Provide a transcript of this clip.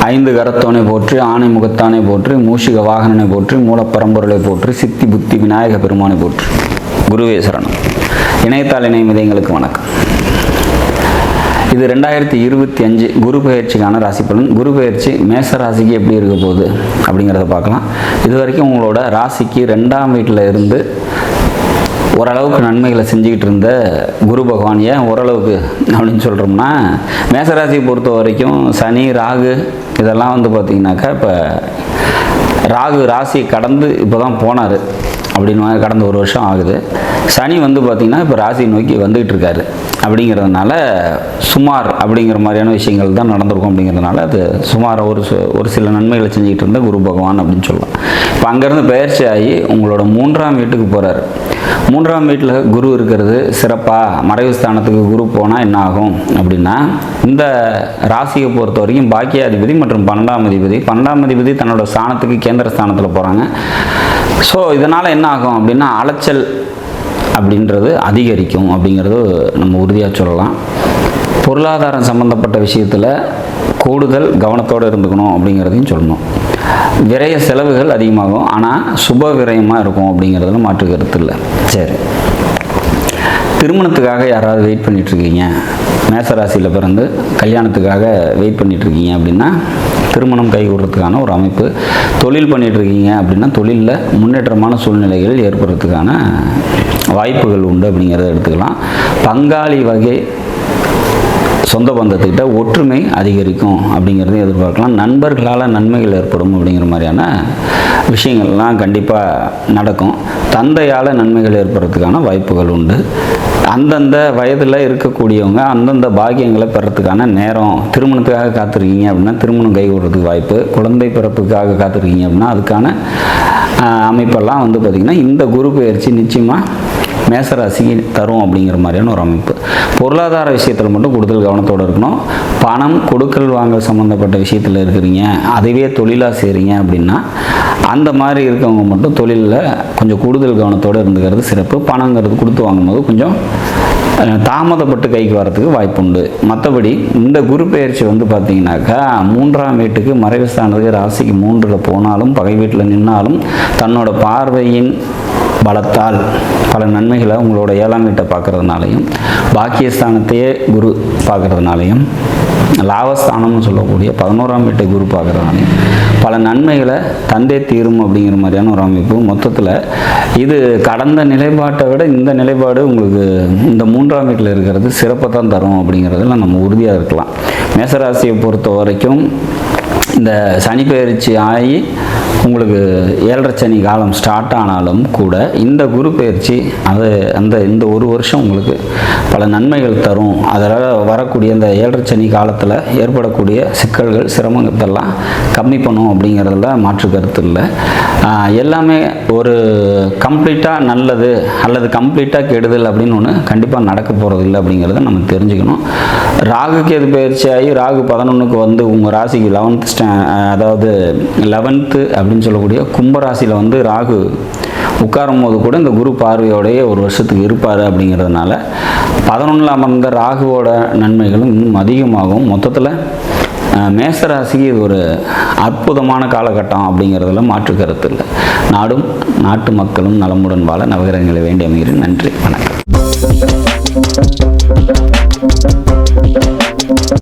ஐந்து கரத்தோனை போற்றி, ஆணை முகத்தானை போற்றி, மூஷிக வாகனனை போற்றி, மூலப்பரம்பொருளை போற்றி, சித்தி புத்தி விநாயக பெருமானை போற்றி. குருவே சரணம். இணையத்தாள் இணையமிதயங்களுக்கு வணக்கம். இது 2025 குரு பெயர்ச்சிக்கான ராசி பலன். குரு பெயர்ச்சி மேச ராசிக்கு எப்படி இருக்க போகுது அப்படிங்கிறத பார்க்கலாம். இது வரைக்கும் உங்களோட ராசிக்கு 2ஆம் வீட்டில் இருந்து ஓரளவுக்கு நன்மைகளை செஞ்சுக்கிட்டு இருந்த குரு பகவான், ஏன் ஓரளவுக்கு அப்படின்னு சொல்கிறோம்னா, மேசராசியை பொறுத்த வரைக்கும் சனி ராகு இதெல்லாம் பார்த்திங்கனாக்கா, இப்போ ராகு ராசி கடந்து இப்போ தான் போனார் அப்படின்னு கடந்த ஒரு வருஷம் ஆகுது. சனி பார்த்திங்கன்னா இப்போ ராசி நோக்கி வந்துகிட்டு இருக்காரு. அப்படிங்கிறதுனால சுமார் அப்படிங்கிற மாதிரியான விஷயங்கள் தான் நடந்திருக்கும். அப்படிங்கிறதுனால அது சுமார் ஒரு சில நன்மைகளை செஞ்சுக்கிட்டு இருந்த குரு பகவான் அப்படின்னு சொல்லலாம். இப்போ அங்கேருந்து பயிற்சி ஆகி உங்களோட 3ஆம் வீட்டுக்கு போகிறார். 3ஆம் வீட்டில் குரு இருக்கிறது சிறப்பாக. மறைவு ஸ்தானத்துக்கு குரு போனால் என்ன ஆகும் அப்படின்னா, இந்த ராசியை பொறுத்த வரைக்கும் பாக்கியாதிபதி மற்றும் 12ஆம் அதிபதி தன்னோட ஸ்தானத்துக்கு கேந்திர ஸ்தானத்தில் போகிறாங்க. ஸோ இதனால் என்ன ஆகும் அப்படின்னா, அலைச்சல் அப்படின்றது அதிகரிக்கும் அப்படிங்கிறது நம்ம உறுதியாக சொல்லலாம். பொருளாதாரம் சம்மந்தப்பட்ட விஷயத்தில் கூடுதல் கவனத்தோடு இருந்துக்கணும் அப்படிங்கிறதையும் சொல்லணும். விரய செலவுகள் அதிகமாகும், ஆனால் சுப விரயமாக இருக்கும் அப்படிங்கிறதுல மாற்று கருத்து இல்லை. சரி, திருமணத்துக்காக யாராவது வெயிட் பண்ணிகிட்ருக்கீங்க, மேசராசியில் பிறந்து கல்யாணத்துக்காக வெயிட் பண்ணிகிட்ருக்கீங்க அப்படின்னா திருமணம் கைகூடுறதுக்கான ஒரு அமைப்பு. தொழில் பண்ணிகிட்ருக்கீங்க அப்படின்னா தொழிலில் முன்னேற்றமான சூழ்நிலைகள் ஏற்படுறதுக்கான வாய்ப்புகள் உண்டு அப்படிங்கிறத எடுத்துக்கலாம். பங்காளி வகை சொந்த பந்தத்துக்கிட்ட ஒற்றுமை அதிகரிக்கும் அப்படிங்கிறதையும் எதிர்பார்க்கலாம். நண்பர்களால் நன்மைகள் ஏற்படும் அப்படிங்கிற மாதிரியான விஷயங்கள்லாம் கண்டிப்பாக நடக்கும். தந்தையால் நன்மைகள் ஏற்படுறதுக்கான வாய்ப்புகள் உண்டு. அந்தந்த வயதில் இருக்கக்கூடியவங்க அந்தந்த பாக்கியங்களை பெறத்துக்கான நேரம். திருமணத்துக்காக காத்திருக்கீங்க அப்படின்னா திருமணம் கைகூடுறதுக்கு வாய்ப்பு. குழந்தை பிறப்புக்காக காத்திருக்கீங்க அப்படின்னா அதுக்கான அமைப்பெல்லாம் பார்த்திங்கன்னா இந்த குரு பெயர்ச்சி நிச்சயமாக மேசராசிக்கு தரும் அப்படிங்கிற மாதிரியான ஒரு அமைப்பு. பொருளாதார விஷயத்தில் மட்டும் கூடுதல் கவனத்தோடு இருக்கணும். பணம் கொடுக்கல் வாங்கல் சம்மந்தப்பட்ட விஷயத்தில் இருக்கிறீங்க, அதுவே தொழிலாக செய்கிறீங்க அப்படின்னா அந்த மாதிரி இருக்கவங்க மட்டும் தொழிலில் கொஞ்சம் கூடுதல் கவனத்தோடு இருந்துக்கிறது சிறப்பு. பணங்கிறது கொடுத்து வாங்கும்போது கொஞ்சம் தாமதப்பட்டு கைக்கு வரத்துக்கு வாய்ப்பு உண்டு. மற்றபடி இந்த குரு பெயர்ச்சி பார்த்திங்கனாக்கா 3ஆம் வீட்டுக்கு மறைவு ஸ்தானத்துக்கு ராசிக்கு 3ல் போனாலும் பகை வீட்டில் நின்னாலும் தன்னோட பார்வையின் பலத்தால் பல நன்மைகளை உங்களோட 7ஆம் வீட்டை பார்க்குறதுனாலையும் பாக்கியஸ்தானத்தையே குரு பார்க்குறதுனாலையும் லாபஸ்தானம்னு சொல்லக்கூடிய 11ஆம் வீட்டை குரு பார்க்குறதுனாலையும் பல நன்மைகளை தந்தே தீரும் அப்படிங்கிற மாதிரியான ஒரு அமைப்பு. மொத்தத்தில் இது கடந்த நிலைப்பாட்டை விட இந்த நிலைப்பாடு உங்களுக்கு இந்த 3ஆம் வீட்டில் இருக்கிறது சிறப்பை தான் தரும் அப்படிங்கிறதுல நம்ம உறுதியாக இருக்கலாம். மேசராசியை பொறுத்த வரைக்கும் இந்த சனி பெயர்ச்சி ஆகி உங்களுக்கு 7.5 சனி காலம் ஸ்டார்ட் ஆனாலும் கூட இந்த குரு பெயர்ச்சி இந்த ஒரு வருஷம் உங்களுக்கு பல நன்மைகள் தரும். அதனால் வரக்கூடிய இந்த 7.5 சனி காலத்தில் ஏற்படக்கூடிய சிக்கல்கள் சிரமங்கள்லாம் கம்மி பண்ணும் அப்படிங்கிறதுல மாற்று கருத்து இல்லை. எல்லாமே ஒரு கம்ப்ளீட்டாக நல்லது அல்லது கம்ப்ளீட்டாக கெடுதல் அப்படின்னு ஒன்று கண்டிப்பாக நடக்க போகிறது இல்லை அப்படிங்கிறத நம்ம தெரிஞ்சுக்கணும். ராகுக்கு எது பயிற்சி ஆகி ராகு 11க்கு உங்கள் ராசிக்கு 11th அப்படின்னு சொல்லக்கூடிய கும்பராசியில் ராகு உட்காரும் போது கூட இந்த குரு பார்வையோடைய ஒரு வருஷத்துக்கு இருப்பார். அப்படிங்கிறதுனால 11ல் அமர்ந்த ராகுவோட நன்மைகளும் இன்னும் அதிகமாகும். மொத்தத்தில் மேசராசிக்கு இது ஒரு அற்புதமான காலகட்டம் அப்படிங்கிறதுல மாற்று கருத்து இல்லை. நாடும் நாட்டு மக்களும் நலமுடன் வாழ நவகிரகங்களை வேண்டி அமைகிறேன். நன்றி, வணக்கம்.